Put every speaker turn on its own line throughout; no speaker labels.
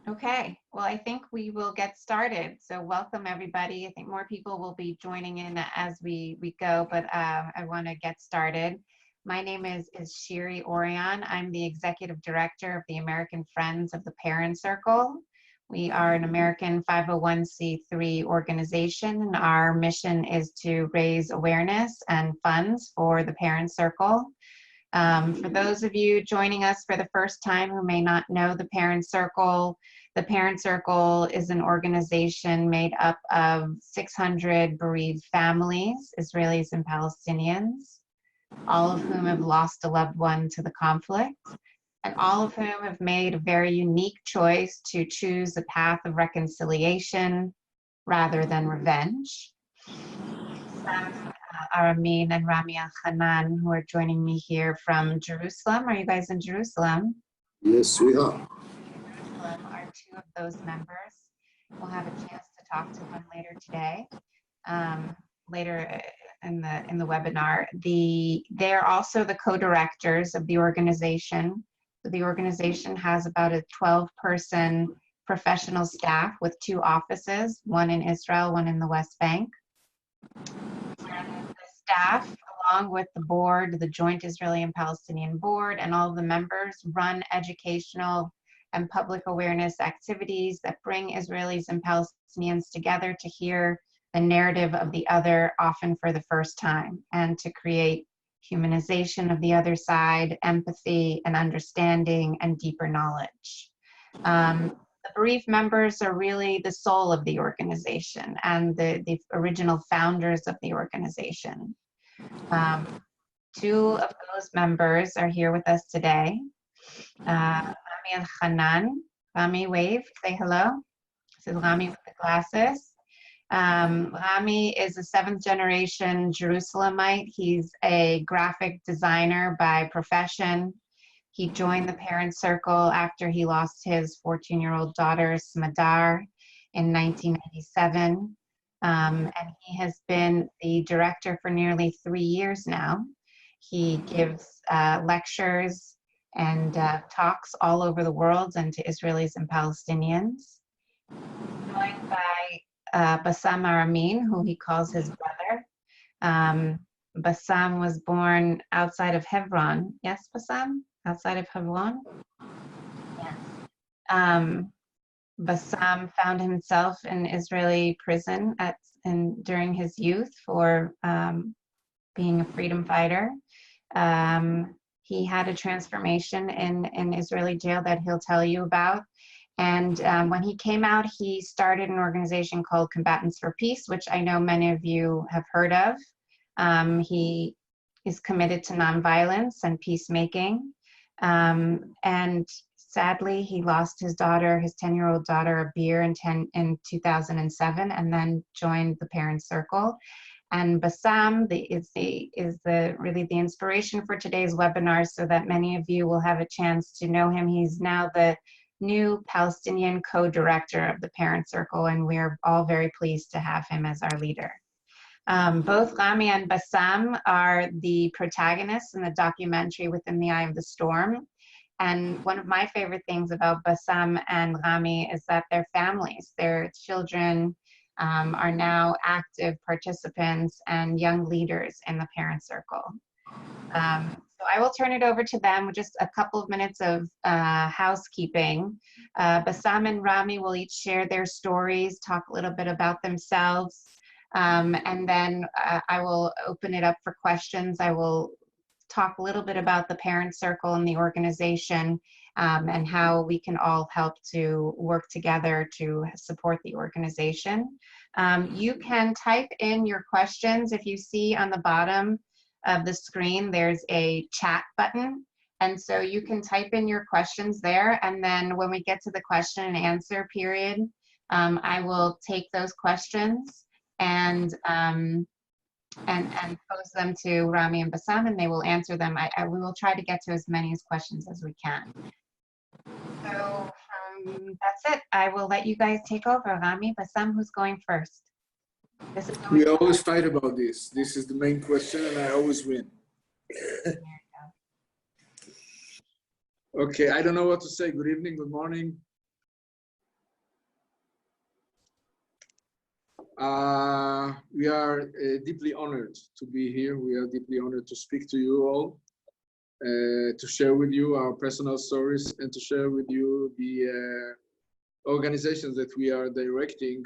Okay, well, I think we will get started. So welcome everybody. I think more people will be joining in as we go, but I want to get started. My name is Shiri Orion. I'm the Executive Director of the American Friends of the Parent Circle. We are an American 501c3 organization, and our mission is to raise awareness and funds for the Parent Circle. For those of you joining us for the first time who may not know the Parent Circle is an organization made up of 600 bereaved families, Israelis and Palestinians, all of whom have lost a loved one to the conflict, and all of whom have made a very unique choice to choose a path of reconciliation rather than revenge. Aramin and Rami Al-Hanan, who are joining me here from Jerusalem. Are you guys in Jerusalem?
Yes, we are.
Jerusalem are two of those members. We'll have a chance to talk to them later today, later in the webinar. They're also the co-directors of the organization. So the organization has about a 12-person professional staff with 2 offices, one in Israel, one in the West Bank. And the staff, along with the board, the Joint Israeli and Palestinian Board, and all of the members run educational and public awareness activities that bring Israelis and Palestinians together to hear the narrative of the other, often for the first time, and to create humanization of the other side, empathy and understanding, and deeper knowledge. The bereaved members are really the soul of the organization and the original founders of the organization. 2 of those members are here with us today. Rami and Hanan. Rami, wave, say hello. This is Rami with the glasses. Rami is a 7th generation Jerusalemite. He's a graphic designer by profession. He joined the Parent Circle after he lost his 14-year-old daughter, Smadar, in 1997. And he has been the director for nearly 3 years now. He gives lectures and talks all over the world and to Israelis and Palestinians. Joined by Bassam Aramin, who he calls his brother. Bassam was born outside of Hebron. Yes, Bassam? Outside of Hebron? Yes. Bassam found himself in Israeli prison during his youth for being a freedom fighter. He had a transformation in Israeli jail that he'll tell you about. And when he came out, he started an organization called Combatants for Peace, which I know many of you have heard of. He is committed to nonviolence and peacemaking. And sadly, he lost his daughter, his 10-year-old daughter, Abir, in 2007, and then joined the Parent Circle. And Bassam is really the inspiration for today's webinar, so that many of you will have a chance to know him. He's now the new Palestinian co-director of the Parent Circle, and we're all very pleased to have him as our leader. Both Rami and Bassam are the protagonists in the documentary Within the Eye of the Storm. And one of my favorite things about Bassam and Rami is that their families, their children, are now active participants and young leaders in the Parent Circle. So I will turn it over to them with just a couple of minutes of housekeeping. Bassam and Rami will each share their stories, talk a little bit about themselves, and then I will open it up for questions. I will talk a little bit about the Parent Circle and the organization, and how we can all help to work together to support the organization. You can type in your questions. If you see on the bottom of the screen, there's a chat button. And so you can type in your questions there. And then when we get to the question and answer period, I will take those questions and pose them to Rami and Bassam, and they will answer them. We will try to get to as many questions as we can. So that's it. I will let you guys take over. Rami, Bassam, who's going first?
We always fight about this. This is the main question, and I always win. Okay, I don't know what to say. Good evening, good morning. We are deeply honored to be here. We are deeply honored to speak to you all, to share with you our personal stories and to share with you the organizations that we are directing,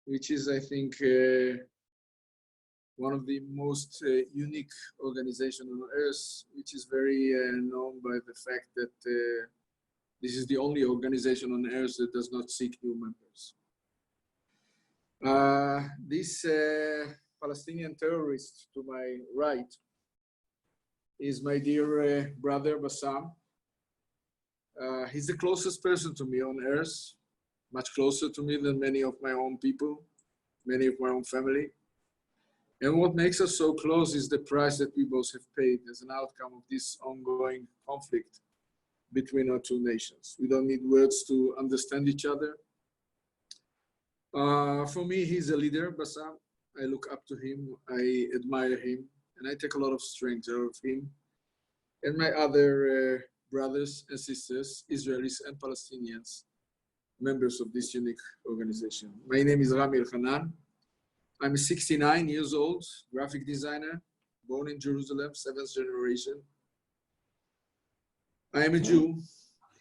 which is, I think, one of the most unique organizations on earth, which is very known by the fact that this is the only organization on earth that does not seek new members. This Palestinian terrorist to my right is my dear brother Bassam. He's the closest person to me on earth, much closer to me than many of my own people, many of my own family. And what makes us so close is the price that we both have paid as an outcome of this ongoing conflict between our two nations. We don't need words to understand each other. For me, he's a leader, Bassam. I look up to him, I admire him, and I take a lot of strength out of him and my other brothers and sisters, Israelis and Palestinians, members of this unique organization. My name is Rami El-Hanan. I'm 69 years old, graphic designer, born in Jerusalem, 7th generation. I am a Jew,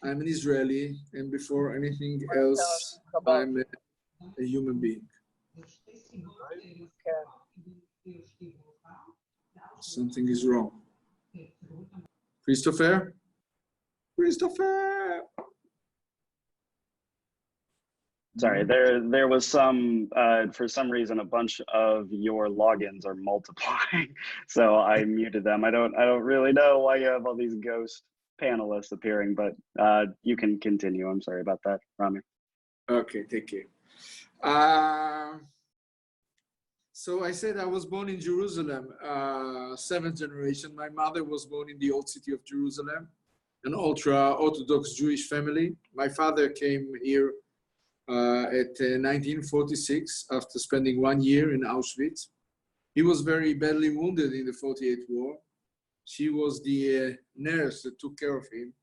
I'm an Israeli, and before anything else, I'm a human being. Something is wrong. Christopher? Christopher!
Sorry, there was some, for some reason, a bunch of your logins are multiplying, so I muted them. I don't really know why you have all these ghost panelists appearing, but you can continue. I'm sorry about that, Rami.
Okay, take care. So I said I was born in Jerusalem, 7th generation. My mother was born in the old city of Jerusalem, an ultra-Orthodox Jewish family. My father came here at 1946 after spending 1 year in Auschwitz. He was very badly wounded in the 48 war. She was the nurse that took care of him.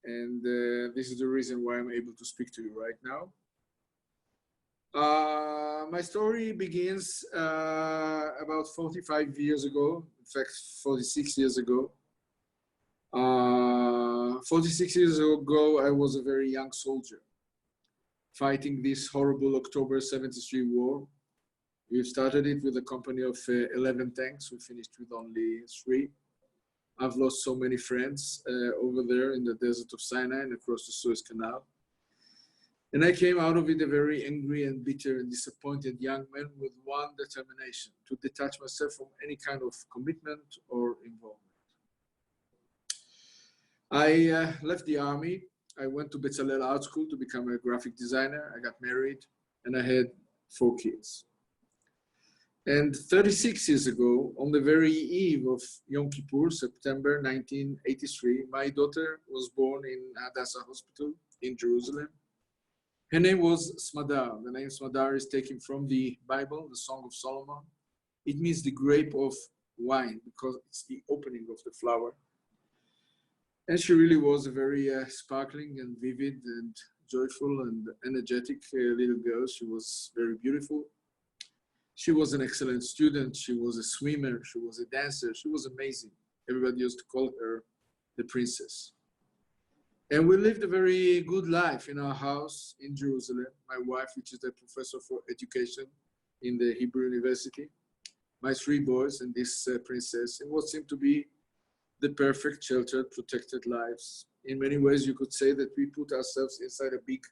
And this is the reason why I'm able to speak to you right now. My story begins about 45 years ago, in fact, 46 years ago. 46 years ago, I was a very young soldier fighting this horrible October 73 war. We started it with a company of 11 tanks. We finished with only 3. I've lost so many friends over there in the desert of Sinai and across the Suez Canal. And I came out of it a very angry and bitter and disappointed young man with one determination: to detach myself from any kind of commitment or involvement. I left the army. I went to Bezalel Art School to become a graphic designer. I got married and I had 4 kids. And 36 years ago, on the very eve of Yom Kippur, September 1983, my daughter was born in Hadassah Hospital in Jerusalem. Her name was Smadar. The name Smadar is taken from the Bible, the Song of Solomon. It means the grape of wine because it's the opening of the flower. And she really was a very sparkling and vivid and joyful and energetic little girl. She was very beautiful. She was an excellent student. She was a swimmer. She was a dancer. She was amazing. Everybody used to call her the princess. And we lived a very good life in our house in Jerusalem. My wife, which is a professor for education in the Hebrew University, my 3 boys, and this princess, in what seemed to be the perfect, sheltered, protected lives. In many ways, you could say that we put ourselves inside a big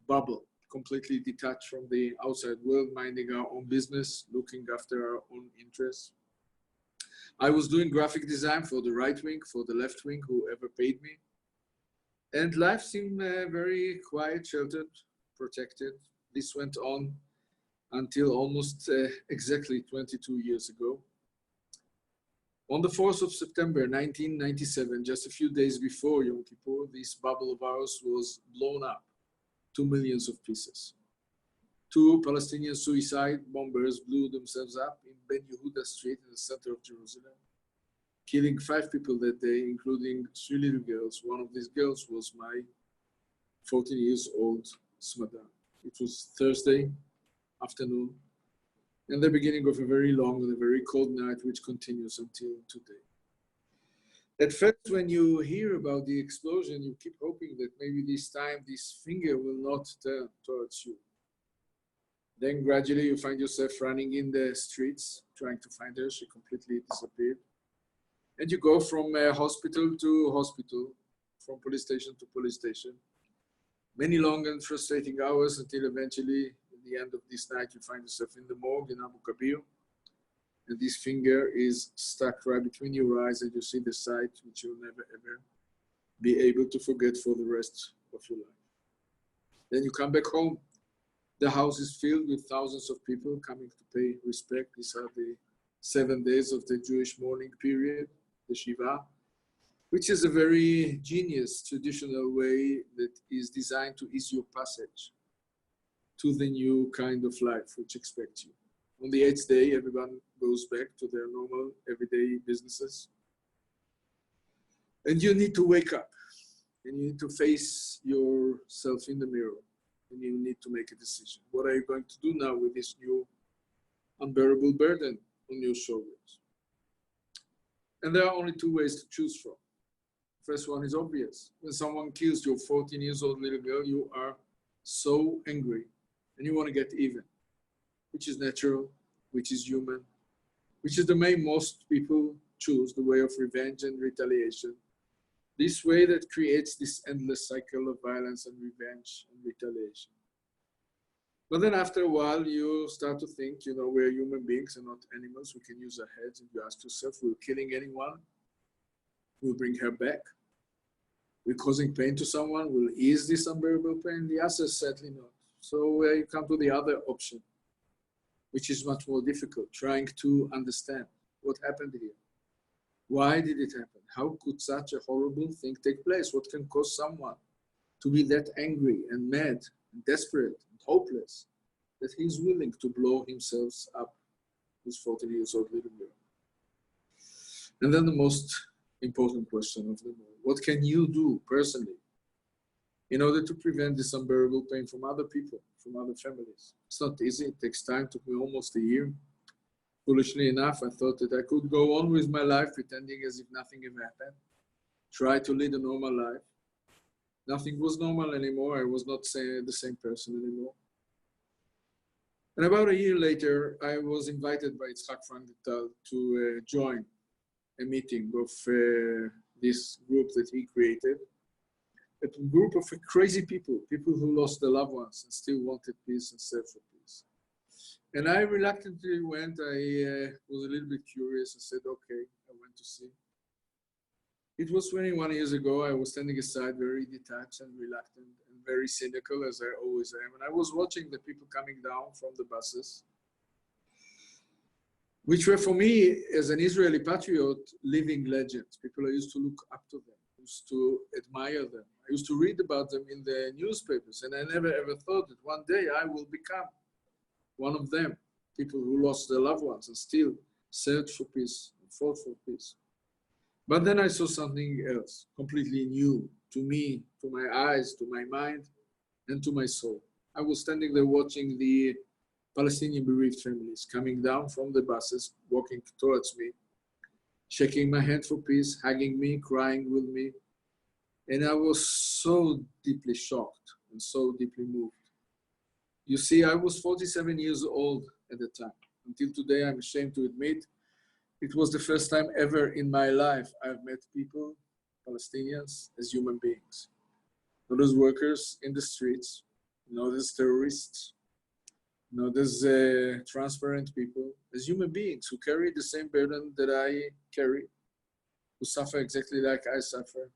bubble, completely detached from the outside world, minding our own business, looking after our own interests. I was doing graphic design for the right wing, for the left wing, whoever paid me. And life seemed very quiet, sheltered, protected. This went on until almost exactly 22 years ago. On the 4th of September 1997, just a few days before Yom Kippur, this bubble of ours was blown up to millions of pieces. 2 Palestinian suicide bombers blew themselves up in Ben Yehuda Street in the center of Jerusalem, killing 5 people that day, including 3 little girls. One of these girls was my 14 years old Smadar. It was Thursday afternoon, and the beginning of a very long and a very cold night, which continues until today. At first, when you hear about the explosion, you keep hoping that maybe this time this finger will not turn towards you. Then gradually you find yourself running in the streets, trying to find her. She completely disappeared. And you go from hospital to hospital, from police station to police station. Many long and frustrating hours until eventually, at the end of this night, you find yourself in the morgue in Abu Kabir. And this finger is stuck right between your eyes, and you see the sight which you'll never ever be able to forget for the rest of your life. Then you come back home. The house is filled with thousands of people coming to pay respect. These are the 7 days of the Jewish mourning period, the Shiva, which is a very genius traditional way that is designed to ease your passage to the new kind of life which expects you. On the 8th day, everyone goes back to their normal everyday businesses. And you need to wake up, and you need to face yourself in the mirror, and you need to make a decision. What are you going to do now with this new unbearable burden on your shoulders? And there are only two ways to choose from. First one is obvious. When someone kills your 14 years old little girl, you are so angry and you want to get even, which is natural, which is human, which is the way most people choose, the way of revenge and retaliation. This way that creates this endless cycle of violence and revenge and retaliation. But then after a while, you start to think, we're human beings and not animals. We can use our heads, and you ask yourself, we're killing anyone? We'll bring her back? We're causing pain to someone? Will ease this unbearable pain? The answer is certainly not. So you come to the other option, which is much more difficult, trying to understand what happened here. Why did it happen? How could such a horrible thing take place? What can cause someone to be that angry and mad and desperate and hopeless that he's willing to blow himself up with 14 years old little girl? And then the most important question of them all, what can you do personally in order to prevent this unbearable pain from other people, from other families? It's not easy, it takes time, it took me almost a year. Foolishly enough, I thought that I could go on with my life pretending as if nothing ever happened, try to lead a normal life. Nothing was normal anymore. I was not the same person anymore. And about a year later, I was invited by Yitzhak Frankenthal to join a meeting of this group that he created. A group of crazy people who lost their loved ones and still wanted peace and search for peace. And I reluctantly went. I was a little bit curious and said, okay, I went to see. It was 21 years ago. I was standing aside, very detached and reluctant and very cynical, as I always am. And I was watching the people coming down from the buses, which were for me, as an Israeli patriot, living legends. People I used to look up to them, used to admire them. I used to read about them in the newspapers, and I never ever thought that one day I will become one of them, people who lost their loved ones and still searched for peace and fought for peace. But then I saw something else, completely new to me, to my eyes, to my mind, and to my soul. I was standing there watching the Palestinian bereaved families coming down from the buses, walking towards me, shaking my hand for peace, hugging me, crying with me. And I was so deeply shocked and so deeply moved. You see, I was 47 years old at the time. Until today, I'm ashamed to admit, it was the first time ever in my life I've met people, Palestinians, as human beings. Not as workers in the streets, not as terrorists, not as transparent people, as human beings who carry the same burden that I carry, who suffer exactly like I suffer.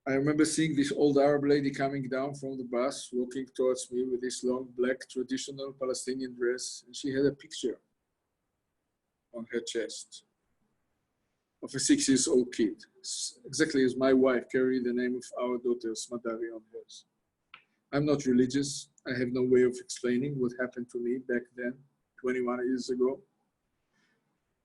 I remember seeing this old Arab lady coming down from the bus, walking towards me with this long black traditional Palestinian dress, and she had a picture on her chest of a 6-year-old kid, exactly as my wife carried the name of our daughter, Smadari, on hers. I'm not religious. I have no way of explaining what happened to me back then, 21 years ago.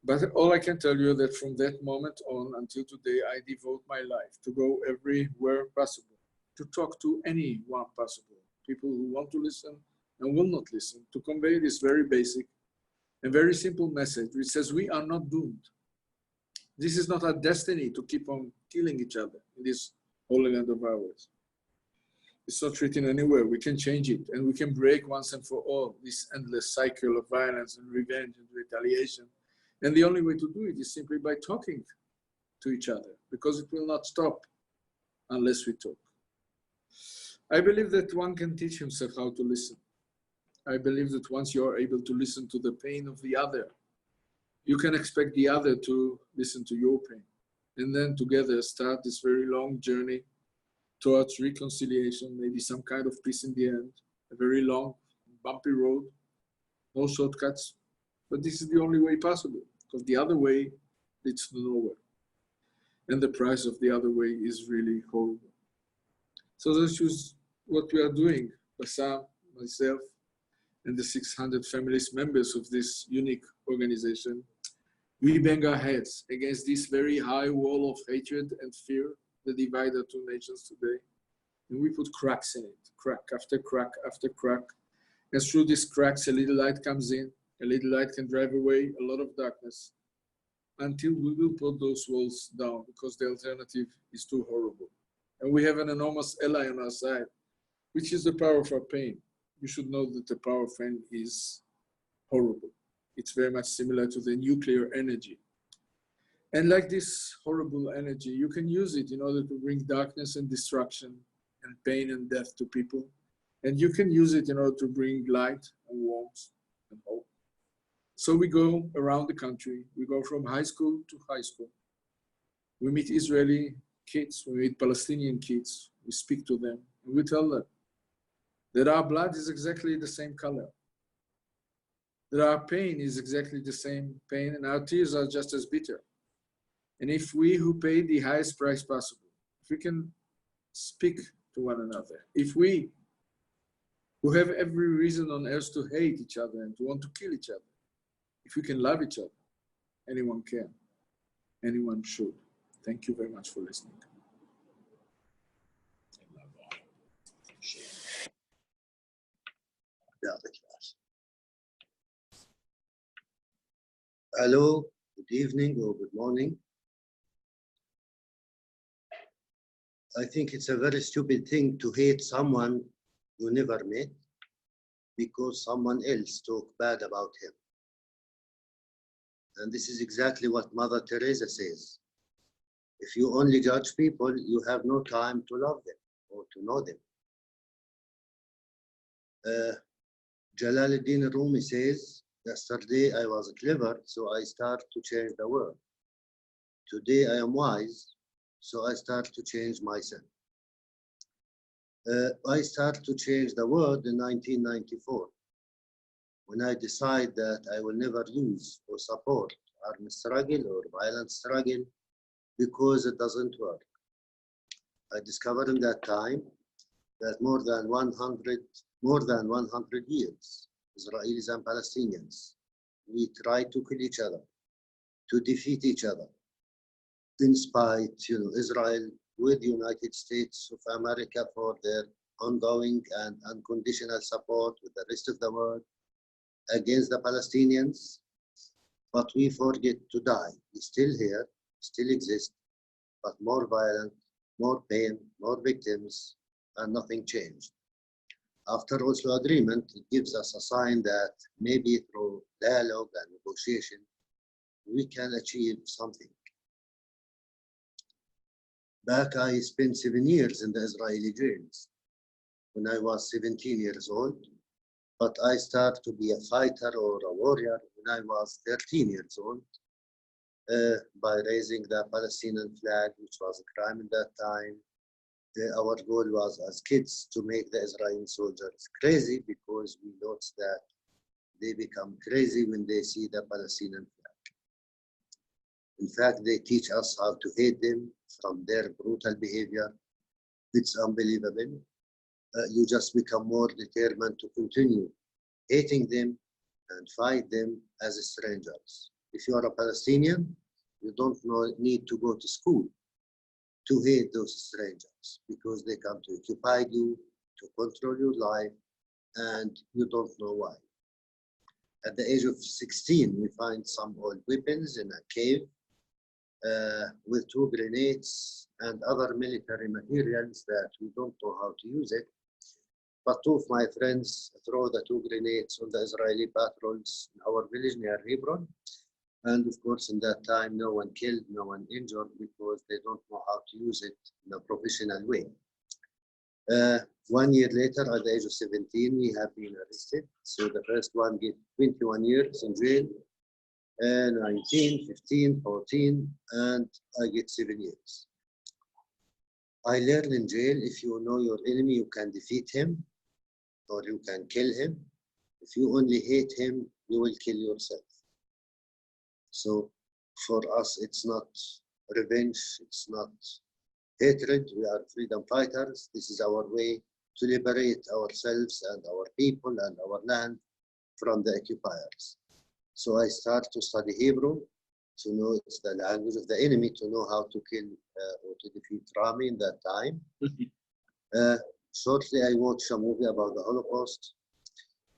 But all I can tell you is that from that moment on until today, I devote my life to go everywhere possible, to talk to anyone possible, people who want to listen and will not listen, to convey this very basic and very simple message, which says we are not doomed. This is not our destiny to keep on killing each other in this holy land of ours. It's not written anywhere. We can change it, and we can break once and for all this endless cycle of violence and revenge and retaliation. And the only way to do it is simply by talking to each other, because it will not stop unless we talk. I believe that one can teach himself how to listen. I believe that once you are able to listen to the pain of the other, you can expect the other to listen to your pain. And then together start this very long journey towards reconciliation, maybe some kind of peace in the end, a very long, bumpy road, no shortcuts. But this is the only way possible, because the other way leads to nowhere. And the price of the other way is really horrible. So this is what we are doing, Bassam, myself, and the 600 feminist members of this unique organization. We bang our heads against this very high wall of hatred and fear that divide our two nations today. And we put cracks in it, crack after crack after crack. And through these cracks, a little light comes in, a little light can drive away a lot of darkness, until we will put those walls down, because the alternative is too horrible. And we have an enormous ally on our side, which is the power of our pain. You should know that the power of pain is horrible. It's very much similar to the nuclear energy. And like this horrible energy, you can use it in order to bring darkness and destruction and pain and death to people. And you can use it in order to bring light and warmth and hope. So we go around the country. We go from high school to high school. We meet Israeli kids, we meet Palestinian kids, we speak to them, and we tell them that our blood is exactly the same color, that our pain is exactly the same pain, and our tears are just as bitter. And if we who pay the highest price possible, if we can speak to one another, if we who have every reason on earth to hate each other and to want to kill each other, if we can love each other, anyone can, anyone should. Thank you very much for listening.
Hello, good evening or good morning. I think it's a very stupid thing to hate someone you never met because someone else talked bad about him. And this is exactly what Mother Teresa says. If you only judge people, you have no time to love them or to know them. Jalaluddin Rumi says, yesterday I was clever, so I start to change the world. Today I am wise, so I start to change myself. I start to change the world in 1994, when I decide that I will never use or support armed struggle or violent struggle because it doesn't work. I discovered in that time that more than 100 years, Israelis and Palestinians, we try to kill each other, to defeat each other, in spite, Israel with the United States of America for their ongoing and unconditional support with the rest of the world against the Palestinians. But we forget to die. We're still here, still exist, but more violent, more pain, more victims, and nothing changed. After Oslo Agreement, it gives us a sign that maybe through dialogue and negotiation, we can achieve something. Back, I spent 7 years in the Israeli jails when I was 17 years old, but I started to be a fighter or a warrior when I was 13 years old by raising the Palestinian flag, which was a crime at that time. Our goal was as kids to make the Israeli soldiers crazy because we noticed that they become crazy when they see the Palestinian flag. In fact, they teach us how to hate them from their brutal behavior. It's unbelievable. You just become more determined to continue hating them and fight them as strangers. If you are a Palestinian, you don't need to go to school to hate those strangers because they come to occupy you, to control your life, and you don't know why. At the age of 16, we find some old weapons in a cave with 2 grenades and other military materials that we don't know how to use it. But 2 of my friends throw the 2 grenades on the Israeli patrols in our village near Hebron. And of course, in that time, no one killed, no one injured, because they don't know how to use it in a professional way. 1 year later, at the age of 17, we have been arrested. So the first one get 21 years in jail, 19, 15, 14, and I get 7 years. I learned in jail, if you know your enemy, you can defeat him or you can kill him. If you only hate him, you will kill yourself. So for us, it's not revenge, it's not hatred. We are freedom fighters. This is our way to liberate ourselves and our people and our land from the occupiers. So I start to study Hebrew, to know it's the language of the enemy, to know how to kill or to defeat Rami in that time. Shortly, I watched a movie about the Holocaust.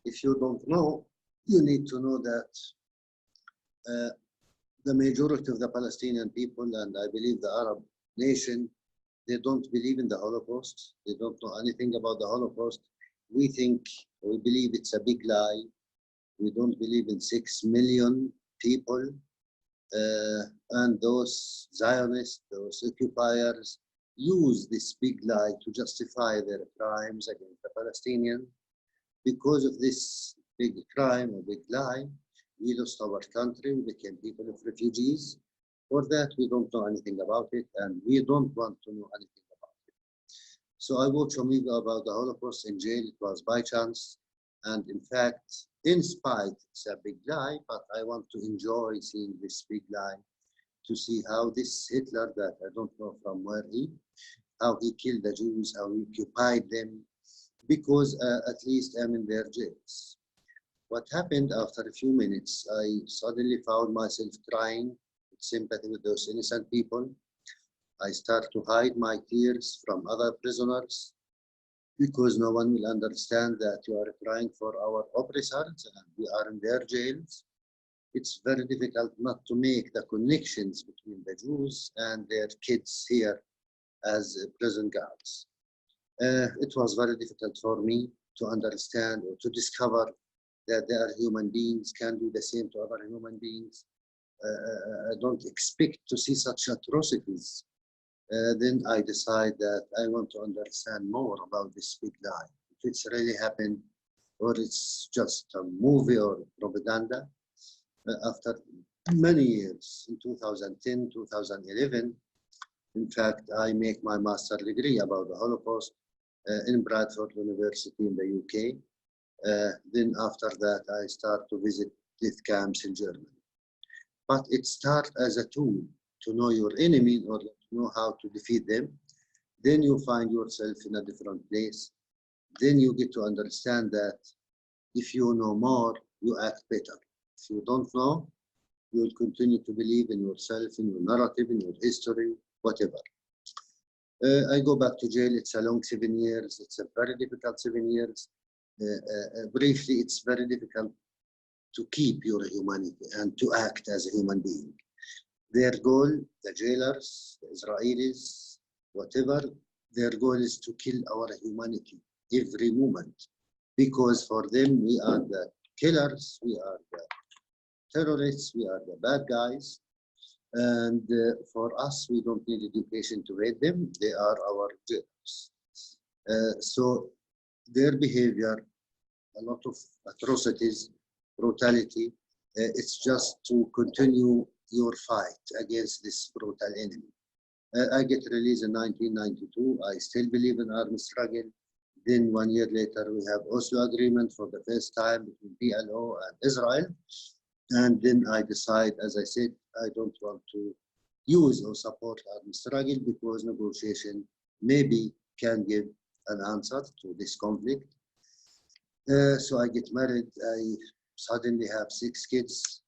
If you don't know, you need to know that the majority of the Palestinian people, and I believe the Arab nation, they don't believe in the Holocaust. They don't know anything about the Holocaust. We believe it's a big lie. We don't believe in 6 million people. And those Zionists, those occupiers, use this big lie to justify their crimes against the Palestinians. Because of this big crime or big lie, we lost our country, we became people of refugees. For that, we don't know anything about it, and we don't want to know anything about it. So I watched a movie about the Holocaust in jail. It was by chance. And in fact, in spite, it's a big lie, but I want to enjoy seeing this big lie, to see how this Hitler, that I don't know from where how he killed the Jews, how he occupied them, because at least I'm in their jails. What happened after a few minutes, I suddenly found myself crying with sympathy with those innocent people. I start to hide my tears from other prisoners, because no one will understand that you are crying for our oppressors and we are in their jails. It's very difficult not to make the connections between the Jews and their kids here as prison guards. It was very difficult for me to understand or to discover that they are human beings, can do the same to other human beings. I don't expect to see such atrocities. Then I decide that I want to understand more about this big lie. If it's really happened, or it's just a movie or propaganda. After many years, in 2010, 2011, in fact, I make my master's degree about the Holocaust in Bradford University in the UK. Then after that, I start to visit death camps in Germany. But it starts as a tool to know your enemy in order to know how to defeat them. Then you find yourself in a different place. Then you get to understand that if you know more, you act better. If you don't know, you will continue to believe in yourself, in your narrative, in your history, whatever. I go back to jail. It's a long 7 years. It's a very difficult 7 years. Briefly, it's very difficult to keep your humanity and to act as a human being. Their goal, the jailers, the Israelis, whatever, their goal is to kill our humanity every moment. Because for them, we are the killers, we are the terrorists, we are the bad guys. And for us, we don't need education to hate them. They are our jailers. So their behavior, a lot of atrocities, brutality, it's just to continue your fight against this brutal enemy. I get released in 1992. I still believe in armed struggle. Then 1 year later, we have Oslo Agreement for the first time between PLO and Israel. And then I decide, as I said, I don't want to use or support armed struggle because negotiation maybe can give an answer to this conflict. So I get married. I suddenly have 6 kids.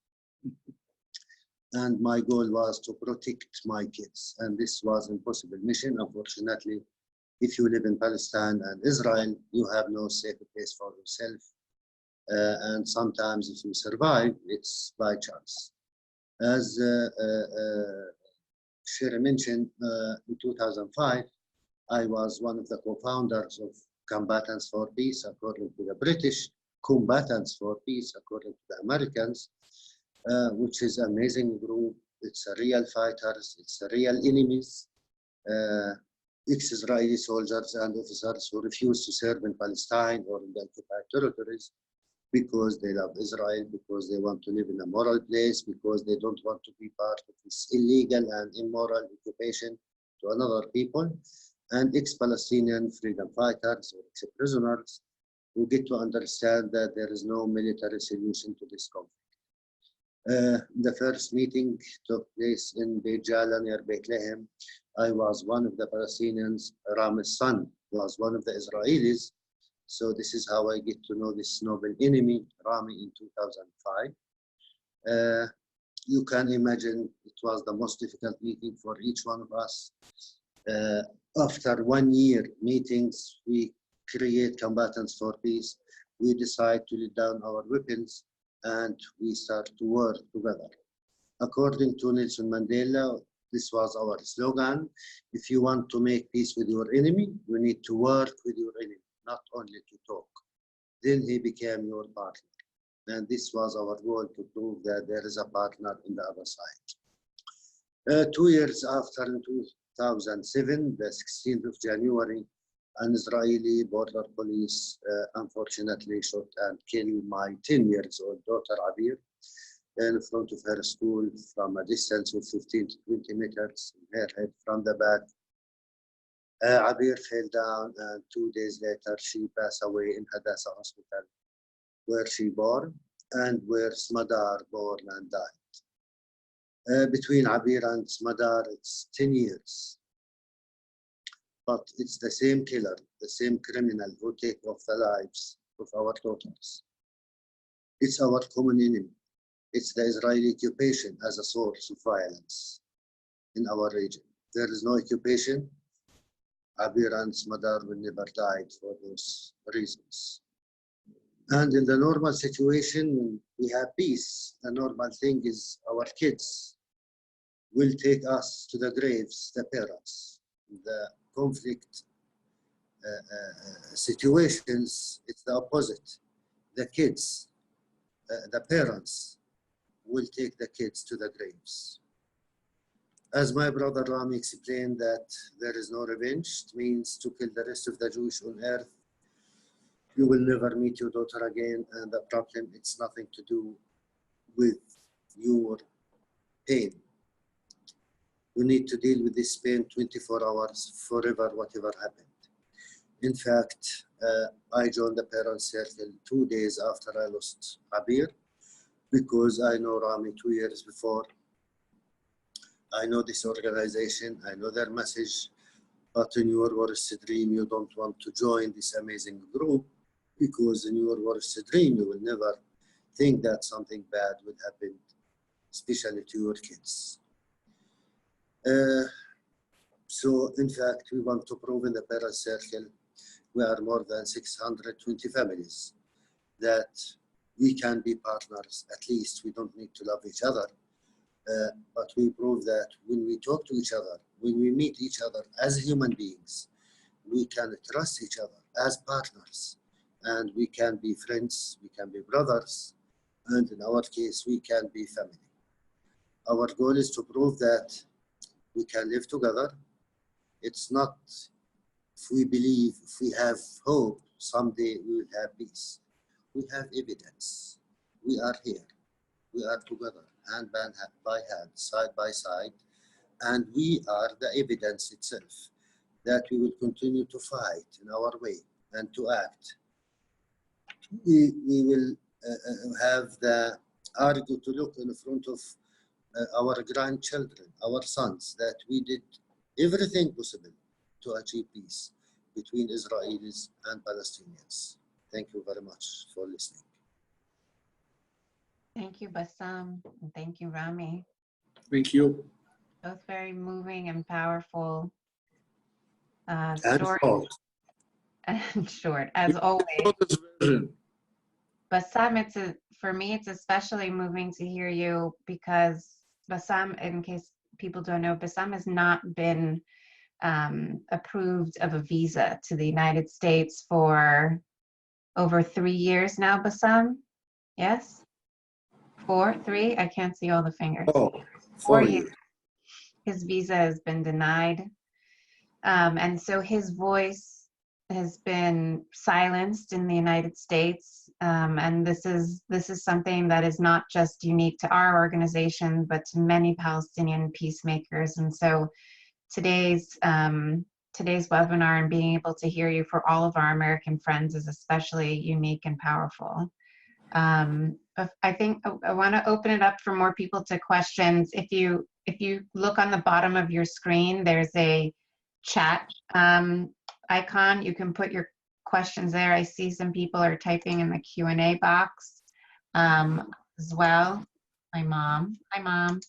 And my goal was to protect my kids. And this was an impossible mission. Unfortunately, if you live in Palestine and Israel, you have no safe place for yourself. And sometimes if you survive, it's by chance. As Shira mentioned, in 2005, I was one of the co-founders of Combatants for Peace, according to the British, Combatants for Peace, according to the Americans, which is an amazing group. It's a real fighters, it's a real enemies, ex-Israeli soldiers and officers who refuse to serve in Palestine or in the occupied territories because they love Israel, because they want to live in a moral place, because they don't want to be part of this illegal and immoral occupation to another people, and ex-Palestinian freedom fighters or ex-prisoners who get to understand that there is no military solution to this conflict. The first meeting took place in Beit Jala near Bethlehem. I was one of the Palestinians. Rami's son was one of the Israelis. So this is how I get to know this noble enemy, Rami, in 2005. You can imagine it was the most difficult meeting for each one of us. After 1 year meetings, we create Combatants for Peace. We decide to lay down our weapons and we start to work together. According to Nelson Mandela, this was our slogan. If you want to make peace with your enemy, you need to work with your enemy, not only to talk. Then he became your partner. And this was our goal, to prove that there is a partner on the other side. 2 years after, in 2007, the 16th of January, an Israeli border police unfortunately shot and killed my 10-year-old daughter, Abir, in front of her school from a distance of 15 to 20 meters in her head from the back. Abir fell down, and 2 days later, she passed away in Hadassah Hospital, where she born and where Smadar born and died. Between Abir and Smadar, it's 10 years. But it's the same killer, the same criminal who take off the lives of our daughters. It's our common enemy. It's the Israeli occupation as a source of violence in our region. There is no occupation, Abir and Smadar will never died for those reasons. And in the normal situation, we have peace. The normal thing is our kids will take us to the graves, the parents. The conflict situations, it's the opposite. The kids, the parents will take the kids to the graves. As my brother Rami explained, that there is no revenge. It means to kill the rest of the Jewish on earth. You will never meet your daughter again, and the problem, it's nothing to do with your pain. You need to deal with this pain 24 hours, forever, whatever happened. In fact, I joined the parents' circle 2 days after I lost Abir, because I know Rami 2 years before. I know this organization, I know their message, but in your worst dream, you don't want to join this amazing group, because in your worst dream, you will never think that something bad would happen, especially to your kids. So in fact, we want to prove in the parents' circle, we are more than 620 families, that we can be partners. At least we don't need to love each other, but we prove that when we talk to each other, when we meet each other as human beings, we can trust each other as partners, and we can be friends, we can be brothers, and in our case, we can be family. Our goal is to prove that we can live together. It's not, if we believe, if we have hope, someday we will have peace. We have evidence. We are here. We are together, hand by hand, side by side, and we are the evidence itself that we will continue to fight in our way and to act. We will have the argue to look in front of our grandchildren, our sons, that we did everything possible to achieve peace between Israelis and Palestinians. Thank you very much for listening.
Thank you, Bassam, and thank you, Rami.
Thank you.
Both very moving and powerful
And
story
short.
and short, as always.
Shortest version.
Bassam, for me, it's especially moving to hear you because Bassam, in case people don't know, Bassam has not been approved of a visa to the United States for over 3 years now, Bassam? Yes? 4, 3? I can't see all the fingers.
Oh,
4
4
years.
years.
His visa has been denied. And so his voice has been silenced in the United States. And this is something that is not just unique to our organization, but to many Palestinian peacemakers. And so today's webinar and being able to hear you for all of our American friends is especially unique and powerful. I think I want to open it up for more people to questions. If you look on the bottom of your screen, there's a chat icon. You can put your questions there. I see some people are typing in the Q&A box as well. Hi, Mom. Hi, Mom.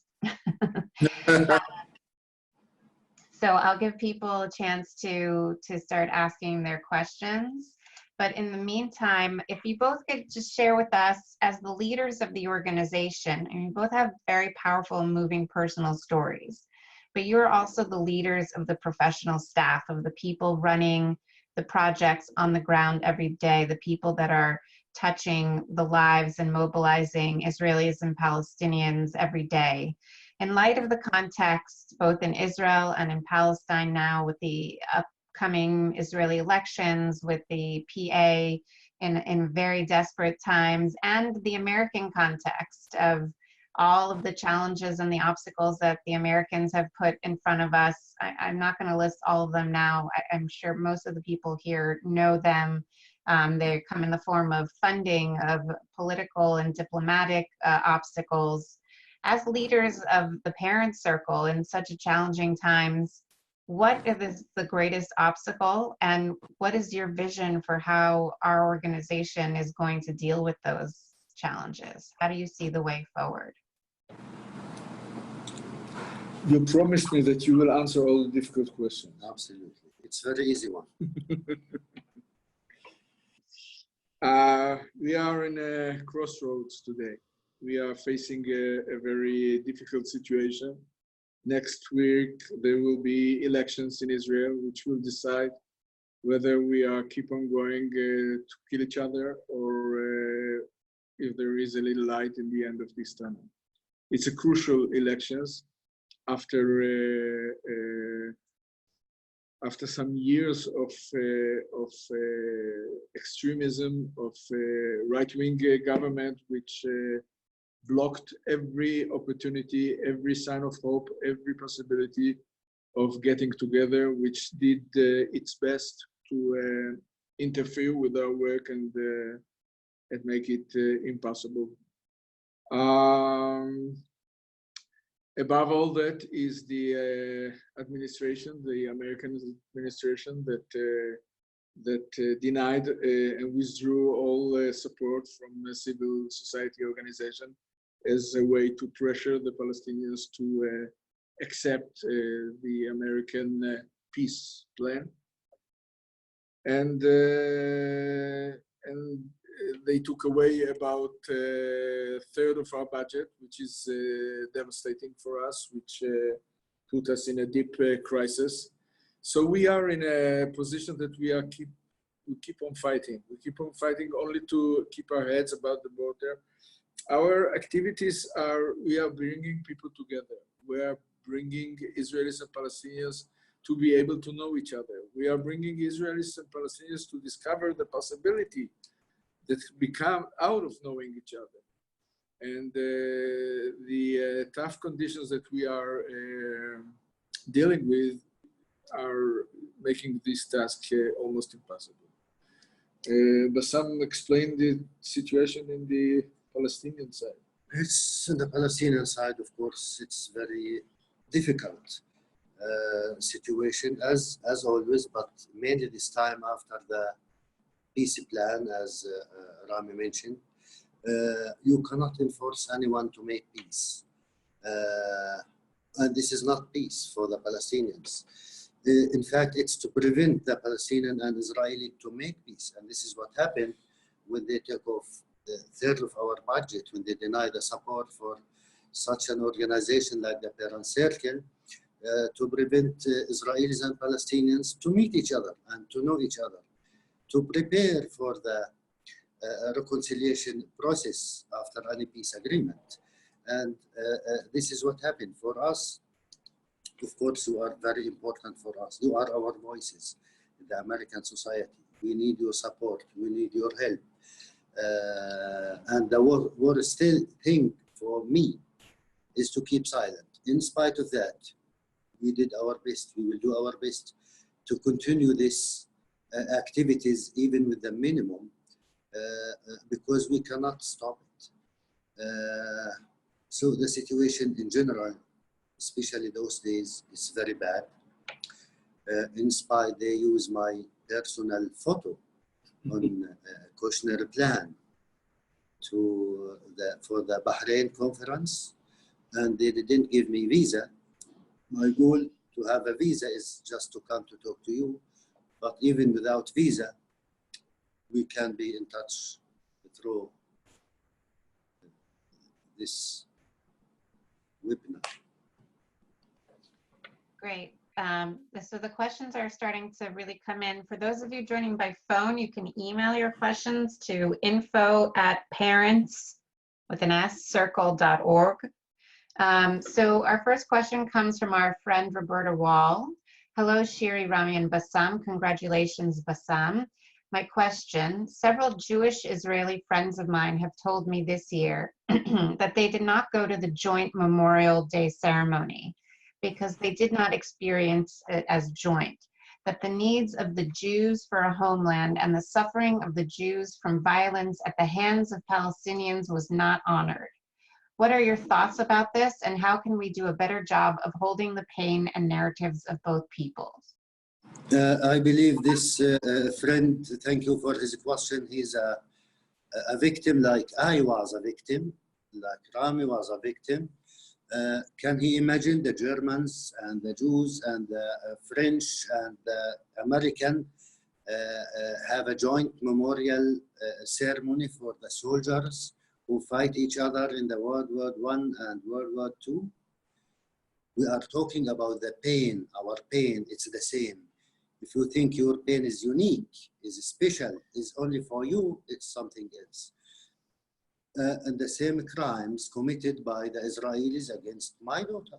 So I'll give people a chance to start asking their questions. But in the meantime, if you both could just share with us as the leaders of the organization, and you both have very powerful and moving personal stories, but you're also the leaders of the professional staff, of the people running the projects on the ground every day, the people that are touching the lives and mobilizing Israelis and Palestinians every day. In light of the context, both in Israel and in Palestine now, with the upcoming Israeli elections, with the PA in very desperate times, and the American context of all of the challenges and the obstacles that the Americans have put in front of us. I'm not going to list all of them now. I'm sure most of the people here know them. They come in the form of funding, of political and diplomatic obstacles. As leaders of the parent circle in such a challenging times, what is the greatest obstacle, and what is your vision for how our organization is going to deal with those challenges? How do you see the way forward?
You promised me that you will answer all the difficult questions.
Absolutely. It's a very easy one.
We are in a crossroads today. We are facing a very difficult situation. Next week, there will be elections in Israel, which will decide whether we are keep on going to kill each other or if there is a little light in the end of this tunnel. It's a crucial elections after some years of extremism, of right-wing government, which blocked every opportunity, every sign of hope, every possibility of getting together, which did its best to interfere with our work and make it impossible. Above all that is the administration, the American administration that denied and withdrew all support from a civil society organization as a way to pressure the Palestinians to accept the American peace plan. And they took away about a third of our budget, which is devastating for us, which put us in a deep crisis. So we are in a position that we keep on fighting. We keep on fighting only to keep our heads above the border. Our activities are, we are bringing people together. We are bringing Israelis and Palestinians to be able to know each other. We are bringing Israelis and Palestinians to discover the possibility that become out of knowing each other. And the tough conditions that we are dealing with are making this task almost impossible. Bassam explained the situation in the Palestinian side.
It's in the Palestinian side, of course, it's very difficult situation as always, but mainly this time after the peace plan, as Rami mentioned, you cannot enforce anyone to make peace. And this is not peace for the Palestinians. In fact, it's to prevent the Palestinian and Israeli to make peace. And this is what happened when they took off a third of our budget, when they denied the support for such an organization like the Parent Circle, to prevent Israelis and Palestinians to meet each other and to know each other, to prepare for the reconciliation process after any peace agreement. And this is what happened for us. Of course, you are very important for us. You are our voices in the American society. We need your support. We need your help. And the worst thing for me is to keep silent. In spite of that, we did our best. We will do our best to continue this activities, even with the minimum, because we cannot stop it. So the situation in general, especially those days, is very bad. In spite, they use my personal photo on Kushner plan for the Bahrain conference, and they didn't give me visa. My goal to have a visa is just to come to talk to you, but even without visa, we can be in touch through this webinar.
Great. So the questions are starting to really come in. For those of you joining by phone, you can email your questions to info@parents.circle.org. So our first question comes from our friend Roberta Wall. Hello, Shiri, Rami, and Bassam. Congratulations, Bassam. My question, several Jewish Israeli friends of mine have told me this year that they did not go to the joint Memorial Day ceremony because they did not experience it as joint, that the needs of the Jews for a homeland and the suffering of the Jews from violence at the hands of Palestinians was not honored. What are your thoughts about this, and how can we do a better job of holding the pain and narratives of both peoples?
I believe this friend, thank you for his question. He's a victim like I was a victim, like Rami was a victim. Can he imagine the Germans and the Jews and the French and the American have a joint memorial ceremony for the soldiers who fight each other in the World War I and World War II? We are talking about the pain, our pain, it's the same. If you think your pain is unique, is special, is only for you, it's something else. And the same crimes committed by the Israelis against my daughter.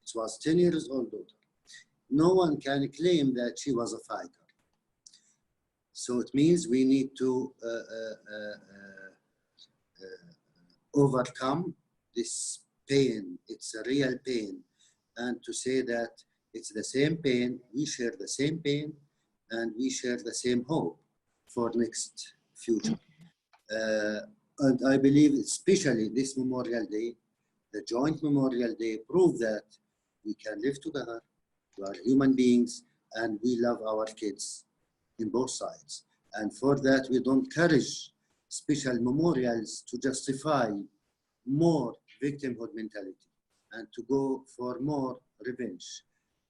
It was 10 years old daughter. No one can claim that she was a fighter. So it means we need to overcome this pain. It's a real pain. And to say that it's the same pain, we share the same pain, and we share the same hope for next future. And I believe especially this Memorial Day, the joint Memorial Day, prove that we can live together, we are human beings, and we love our kids in both sides. And for that, we don't encourage special memorials to justify more victimhood mentality and to go for more revenge.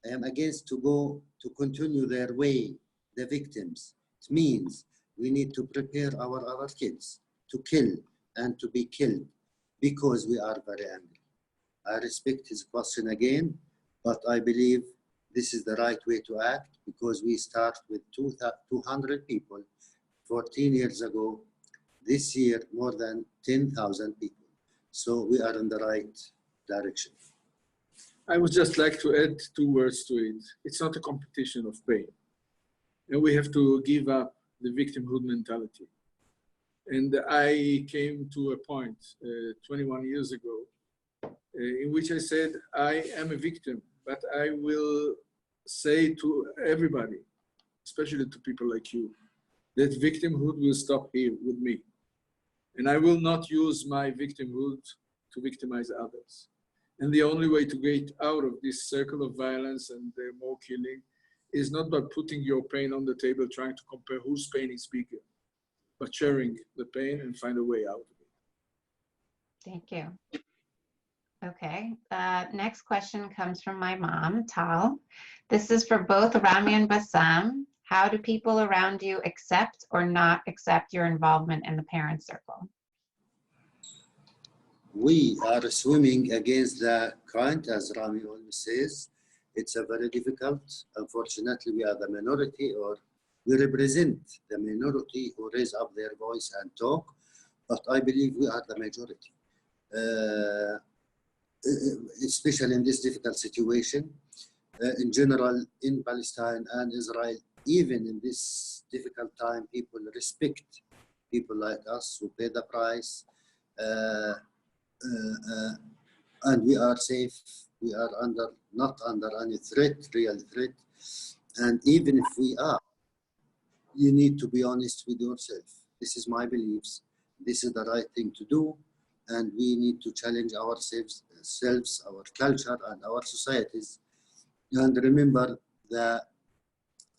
I am against to continue their way, the victims. It means we need to prepare our other kids to kill and to be killed because we are very angry. I respect his question again, but I believe this is the right way to act because we start with 200 people 14 years ago. This year, more than 10,000 people. So we are in the right direction.
I would just like to add 2 words to it. It's not a competition of pain. And we have to give up the victimhood mentality. And I came to a point 21 years ago in which I said, I am a victim, but I will say to everybody, especially to people like you, that victimhood will stop here with me. And I will not use my victimhood to victimize others. And the only way to get out of this circle of violence and more killing is not by putting your pain on the table, trying to compare whose pain is bigger, but sharing the pain and find a way out of it.
Thank you. Okay. Next question comes from my mom, Tal. This is for both Rami and Bassam. How do people around you accept or not accept your involvement in the parent circle?
We are swimming against the current, as Rami always says. It's a very difficult. Unfortunately, we are the minority, or we represent the minority who raise up their voice and talk, but I believe we are the majority. Especially in this difficult situation, in general, in Palestine and Israel, even in this difficult time, people respect people like us who pay the price, and we are safe. We are not under any threat, real threat. And even if we are, you need to be honest with yourself. This is my beliefs. This is the right thing to do. And we need to challenge ourselves, our culture, and our societies. And remember the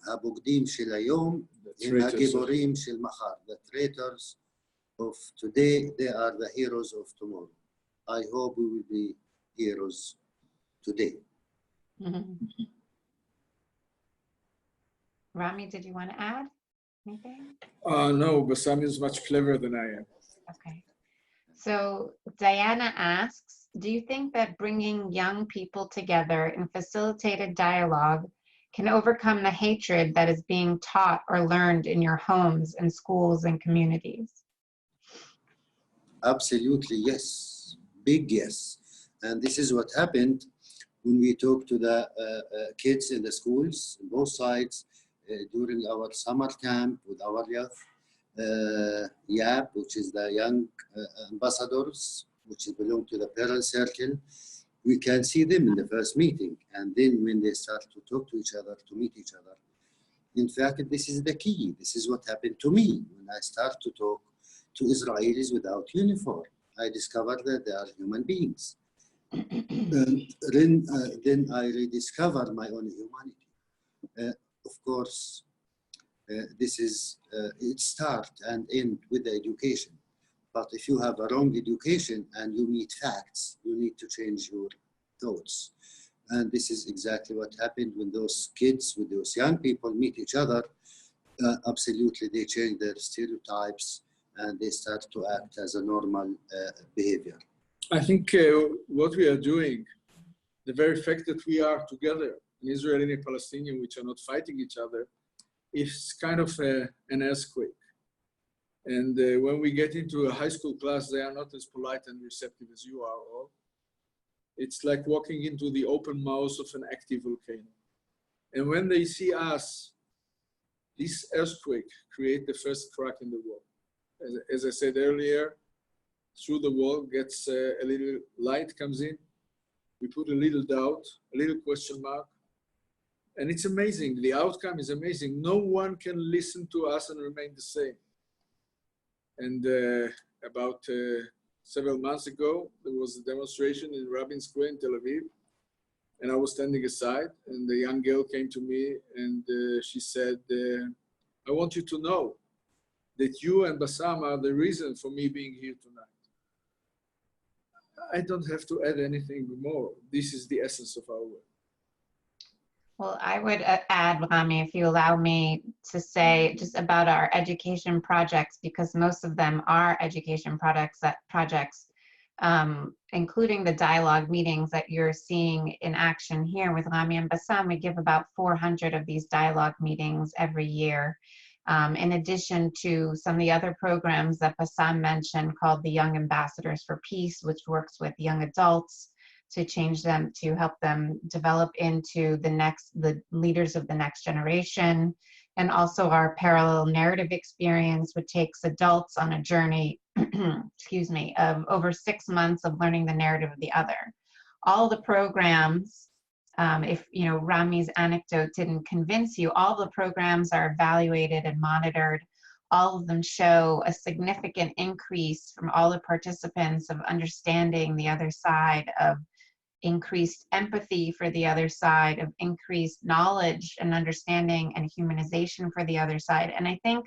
הבוגדים של היום, הם הגיבורים של מחר. The traitors of today, they are the heroes of tomorrow. I hope we will be heroes today.
Mm-hmm. Rami, did you want to add anything?
No, Bassam is much cleverer than I am.
Okay. So Diana asks, do you think that bringing young people together in facilitated dialogue can overcome the hatred that is being taught or learned in your homes and schools and communities?
Absolutely, yes. Big yes. And this is what happened when we talked to the kids in the schools, on both sides, during our summer camp with our youth. YAP, which is the young ambassadors, which belong to the parent circle. We can see them in the first meeting, and then when they start to talk to each other, to meet each other. In fact, this is the key. This is what happened to me when I start to talk to Israelis without uniform. I discovered that they are human beings. And then I rediscovered my own humanity. Of course, this is, it starts and ends with the education. But if you have a wrong education and you meet facts, you need to change your thoughts. And this is exactly what happened when those kids, with those young people meet each other. Absolutely, they change their stereotypes and they start to act as a normal behavior.
I think what we are doing, the very fact that we are together, an Israeli and a Palestinian, which are not fighting each other, is kind of an earthquake. And when we get into a high school class, they are not as polite and receptive as you are all. It's like walking into the open mouth of an active volcano. And when they see us, this earthquake creates the first crack in the wall. As I said earlier, through the wall gets a little light comes in. We put a little doubt, a little question mark. And it's amazing. The outcome is amazing. No one can listen to us and remain the same. And about several months ago, there was a demonstration in Rabin Square in Tel Aviv. And I was standing aside, and the young girl came to me and she said, I want you to know that you and Bassam are the reason for me being here tonight. I don't have to add anything more. This is the essence of our work.
Well, I would add, Rami, if you allow me to say just about our education projects, because most of them are education projects, including the dialogue meetings that you're seeing in action here with Rami and Bassam. We give about 400 of these dialogue meetings every year. In addition to some of the other programs that Bassam mentioned called the Young Ambassadors for Peace, which works with young adults to change them, to help them develop into the leaders of the next generation. And also our parallel narrative experience, which takes adults on a journey, excuse me, of over 6 months of learning the narrative of the other. All the programs, if Rami's anecdote didn't convince you, all the programs are evaluated and monitored. All of them show a significant increase from all the participants of understanding the other side, of increased empathy for the other side, of increased knowledge and understanding and humanization for the other side. And I think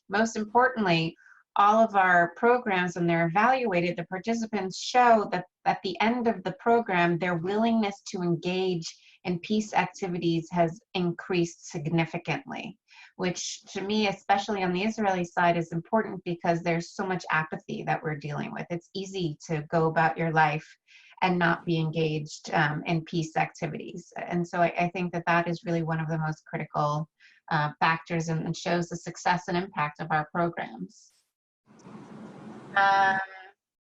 most importantly, all of our programs, when they're evaluated, the participants show that at the end of the program, their willingness to engage in peace activities has increased significantly, which to me, especially on the Israeli side, is important because there's so much apathy that we're dealing with. It's easy to go about your life and not be engaged in peace activities. And so I think that that is really one of the most critical factors and shows the success and impact of our programs.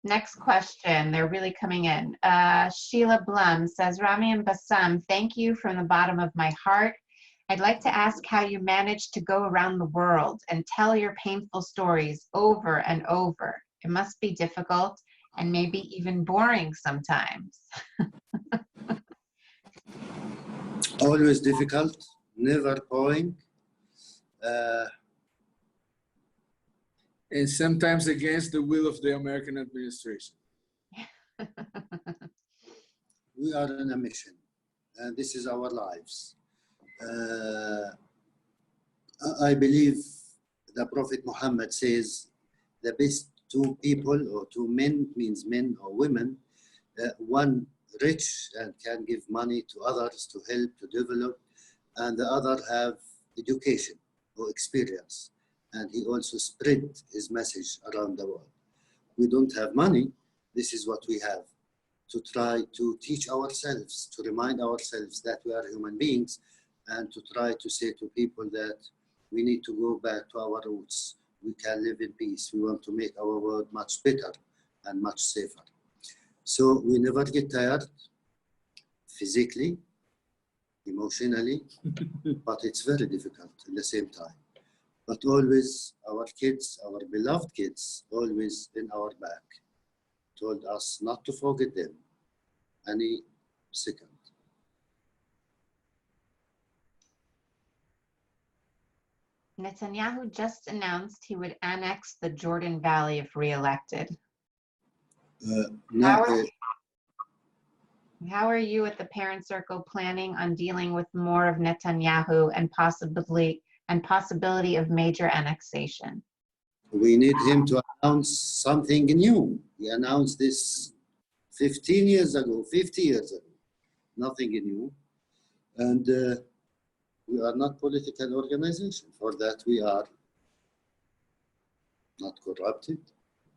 Next question, they're really coming in. Sheila Blum says, Rami and Bassam, thank you from the bottom of my heart. I'd like to ask how you manage to go around the world and tell your painful stories over and over. It must be difficult and maybe even boring sometimes.
Always difficult, never boring.
And sometimes against the will of the American administration.
We are on a mission, and this is our lives. I believe the Prophet Muhammad says the best two people or two men, means men or women, one rich and can give money to others to help, to develop, and the other have education or experience. And he also spread his message around the world. We don't have money. This is what we have, to try to teach ourselves, to remind ourselves that we are human beings, and to try to say to people that we need to go back to our roots. We can live in peace. We want to make our world much better and much safer. So we never get tired, physically, emotionally, but it's very difficult at the same time. But always our kids, our beloved kids, always in our back, told us not to forget them any second.
Netanyahu just announced he would annex the Jordan Valley if re-elected. How are you at the Parent Circle planning on dealing with more of Netanyahu and possibility of major annexation?
We need him to announce something new. He announced this 15 years ago, 50 years ago. Nothing new. And we are not political organization. For that, we are not corrupted,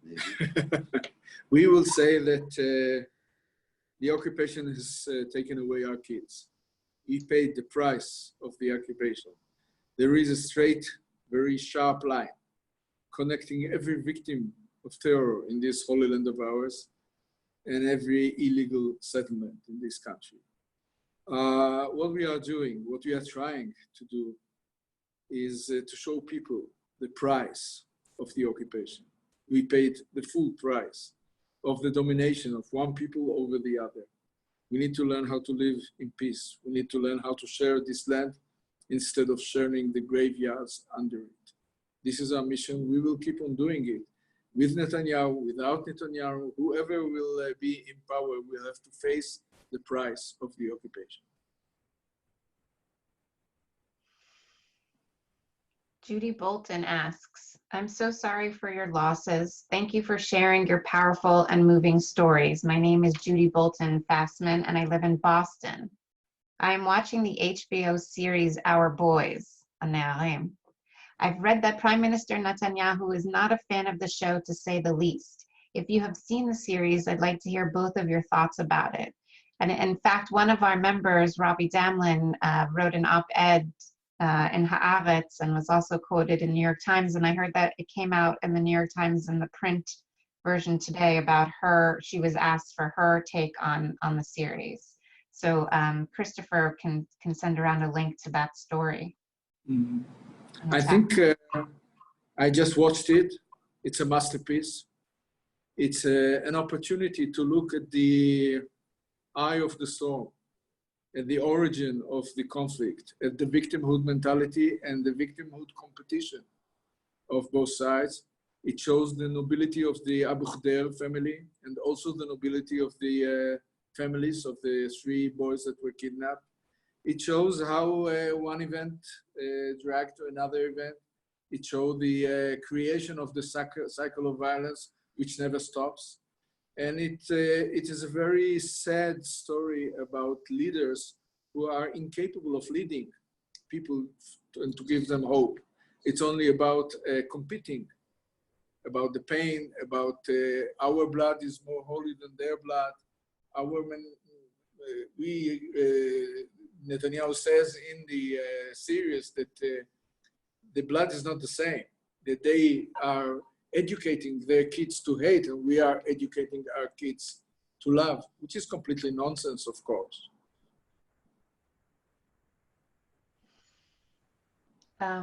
maybe.
We will say that the occupation has taken away our kids. We paid the price of the occupation. There is a straight, very sharp line connecting every victim of terror in this holy land of ours and every illegal settlement in this country. What we are doing, what we are trying to do is to show people the price of the occupation. We paid the full price of the domination of one people over the other. We need to learn how to live in peace. We need to learn how to share this land instead of sharing the graveyards under it. This is our mission. We will keep on doing it. With Netanyahu, without Netanyahu, whoever will be in power will have to face the price of the occupation.
Judy Bolton asks, I'm so sorry for your losses. Thank you for sharing your powerful and moving stories. My name is Judy Bolton Fassman, and I live in Boston. I am watching the HBO series Our Boys, Ne'arim. I've read that Prime Minister Netanyahu is not a fan of the show, to say the least. If you have seen the series, I'd like to hear both of your thoughts about it. And in fact, one of our members, Robbie Damlin, wrote an op-ed in Haaretz and was also quoted in New York Times. And I heard that it came out in the New York Times in the print version today about her. She was asked for her take on the series. So Christopher can send around a link to that story.
Mm-hmm. I think I just watched it. It's a masterpiece. It's an opportunity to look at the eye of the storm, at the origin of the conflict, at the victimhood mentality and the victimhood competition of both sides. It shows the nobility of the Abu Khdeir family and also the nobility of the families of the 3 boys that were kidnapped. It shows how one event dragged to another event, It showed the creation of the cycle of violence, which never stops. And it is a very sad story about leaders who are incapable of leading people and to give them hope. It's only about competing, about the pain, about our blood is more holy than their blood. Netanyahu says in the series that the blood is not the same, that they are educating their kids to hate and we are educating our kids to love, which is completely nonsense, of course.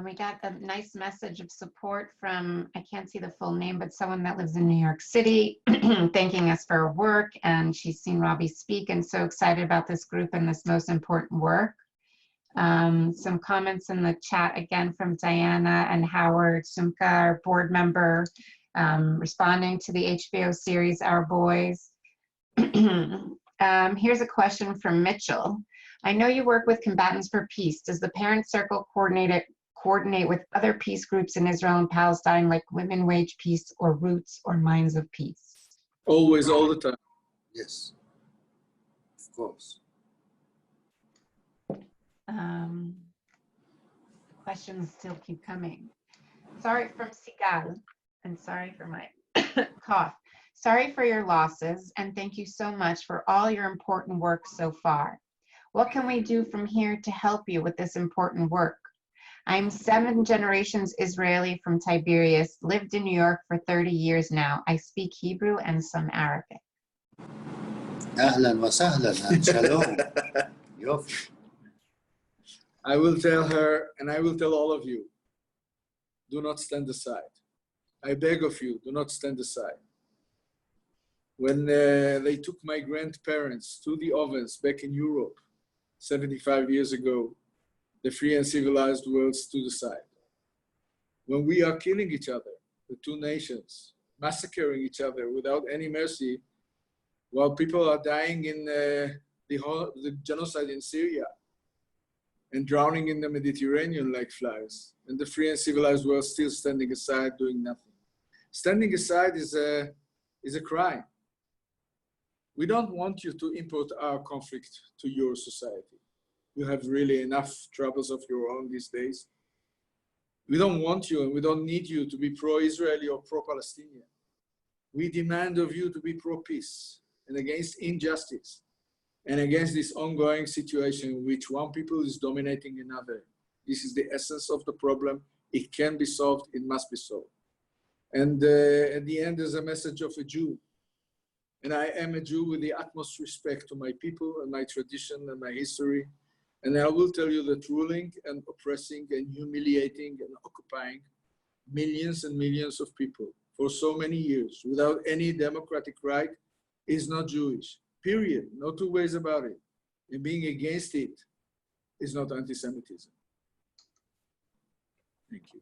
We got a nice message of support from, I can't see the full name, but someone that lives in New York City, thanking us for our work. And she's seen Robbie speak and so excited about this group and this most important work. Some comments in the chat again from Diana and Howard Sumka, our board member, responding to the HBO series, Our Boys. Here's a question from Mitchell. I know you work with Combatants for Peace. Does the Parent Circle coordinate with other peace groups in Israel and Palestine, like Women Wage Peace or Roots or Minds of Peace?
Always, all the time.
Yes, of course.
Questions still keep coming. Sorry from Sigal, and sorry for my cough. Sorry for your losses, and thank you so much for all your important work so far. What can we do from here to help you with this important work? I'm 7 generations Israeli from Tiberias, lived in New York for 30 years now. I speak Hebrew and some Arabic.
أهلا وسهلا. Shalom. يوفي.
I will tell her, and I will tell all of you, do not stand aside. I beg of you, do not stand aside. When they took my grandparents to the ovens back in Europe 75 years ago, the free and civilized world stood aside. When we are killing each other, the two nations, massacring each other without any mercy, while people are dying in the genocide in Syria, and drowning in the Mediterranean like flies, and the free and civilized world still standing aside, doing nothing. Standing aside is a crime. We don't want you to import our conflict to your society. You have really enough troubles of your own these days. We don't want you and we don't need you to be pro-Israeli or pro-Palestinian. We demand of you to be pro-peace and against injustice, and against this ongoing situation in which one people is dominating another. This is the essence of the problem. It can be solved, it must be solved. And at the end, there's a message of a Jew. And I am a Jew with the utmost respect to my people and my tradition and my history. And I will tell you that ruling and oppressing and humiliating and occupying millions and millions of people for so many years without any democratic right is not Jewish. Period. No two ways about it. And being against it is not anti-Semitism. Thank you.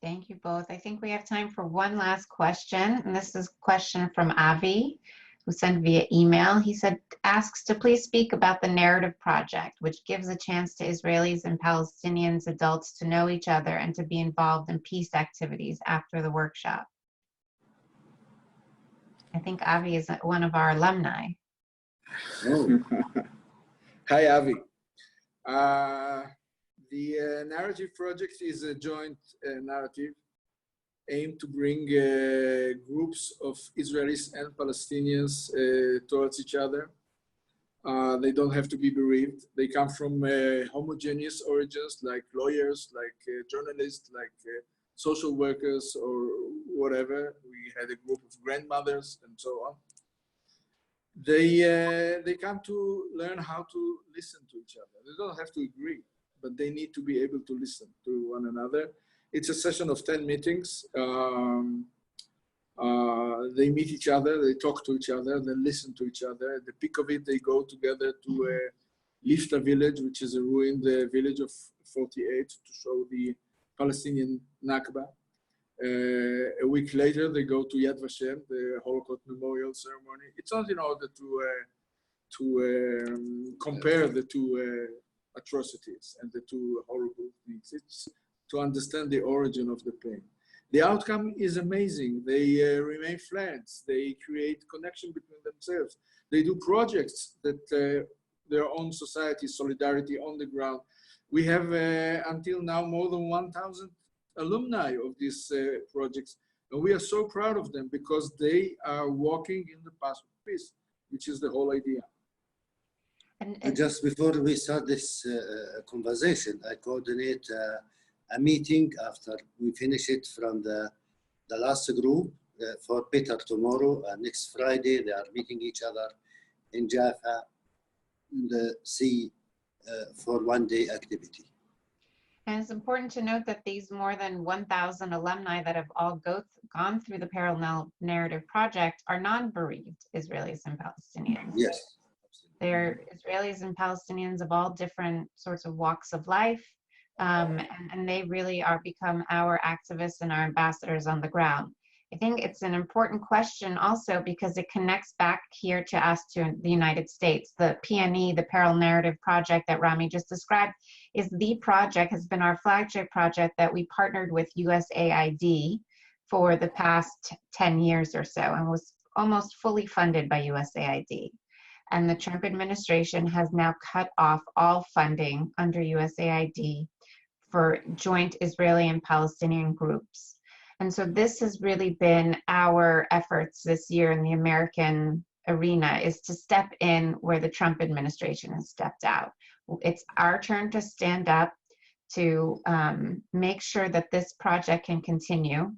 Thank you both. I think we have time for one last question. And this is a question from Avi, who sent via email. He said, asks to please speak about the Narrative Project, which gives a chance to Israelis and Palestinians adults to know each other and to be involved in peace activities after the workshop. I think Avi is one of our alumni.
Oh. Hi, Avi. The Narrative Project is a joint narrative aimed to bring groups of Israelis and Palestinians towards each other. They don't have to be bereaved. They come from homogeneous origins, like lawyers, like journalists, like social workers, or whatever. We had a group of grandmothers and so on. They come to learn how to listen to each other. They don't have to agree, but they need to be able to listen to one another. It's a session of 10 meetings. They meet each other, they talk to each other, they listen to each other. At the peak of it, they go together to Lifta village, which is a ruined village of 48, to show the Palestinian Nakba. A week later, they go to Yad Vashem, the Holocaust Memorial Ceremony. It's not in order to compare the two atrocities and the two horrible things. It's to understand the origin of the pain. The outcome is amazing. They remain friends. They create connection between themselves. They do projects that their own society, solidarity on the ground. We have until now more than 1,000 alumni of these projects. And we are so proud of them because they are walking in the path of peace, which is the whole idea.
And just before we start this conversation, I coordinate a meeting after we finish it from the last group for better tomorrow. And next Friday, they are meeting each other in Jaffa in the sea for one-day activity.
And it's important to note that these more than 1,000 alumni that have all gone through the Parallel Narrative Project are non-bereaved Israelis and Palestinians.
Yes.
They're Israelis and Palestinians of all different sorts of walks of life. And they really are become our activists and our ambassadors on the ground. I think it's an important question also because it connects back here to us, to the United States. The PNE, the Parallel Narrative Project that Rami just described, is the project, has been our flagship project that we partnered with USAID for the past 10 years or so, and was almost fully funded by USAID. And the Trump administration has now cut off all funding under USAID for joint Israeli and Palestinian groups. And so this has really been our efforts this year in the American arena, is to step in where the Trump administration has stepped out. It's our turn to stand up, to make sure that this project can continue,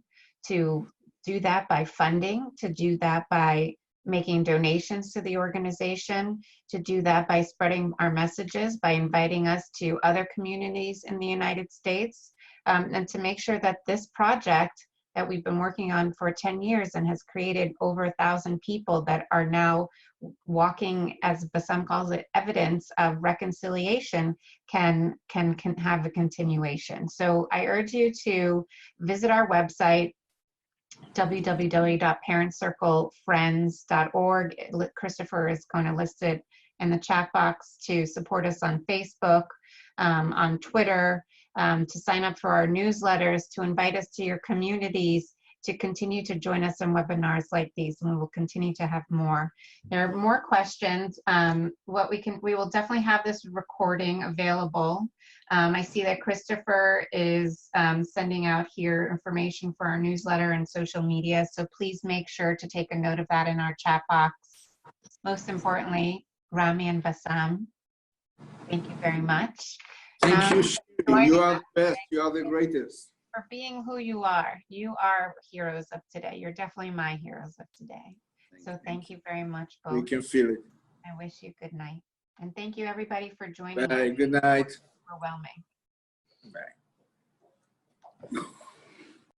to do that by funding, to do that by making donations to the organization, to do that by spreading our messages, by inviting us to other communities in the United States, and to make sure that this project that we've been working on for 10 years and has created over 1,000 people that are now walking, as Bassam calls it, evidence of reconciliation, can have a continuation. So I urge you to visit our website, www.parentcirclefriends.org. Christopher is going to list it in the chat box, to support us on Facebook, on Twitter, to sign up for our newsletters, to invite us to your communities, to continue to join us in webinars like these, and we will continue to have more. There are more questions. We will definitely have this recording available. I see that Christopher is sending out here information for our newsletter and social media, so please make sure to take a note of that in our chat box. Most importantly, Rami and Bassam, thank you very much.
Thank you, Shiri. You are the best. You are the greatest.
For being who you are. You are heroes of today. You're definitely my heroes of today. So thank you very much, both.
We can feel it.
I wish you good night. And thank you, everybody, for joining.
Bye. Good night.
Overwhelming.
Bye.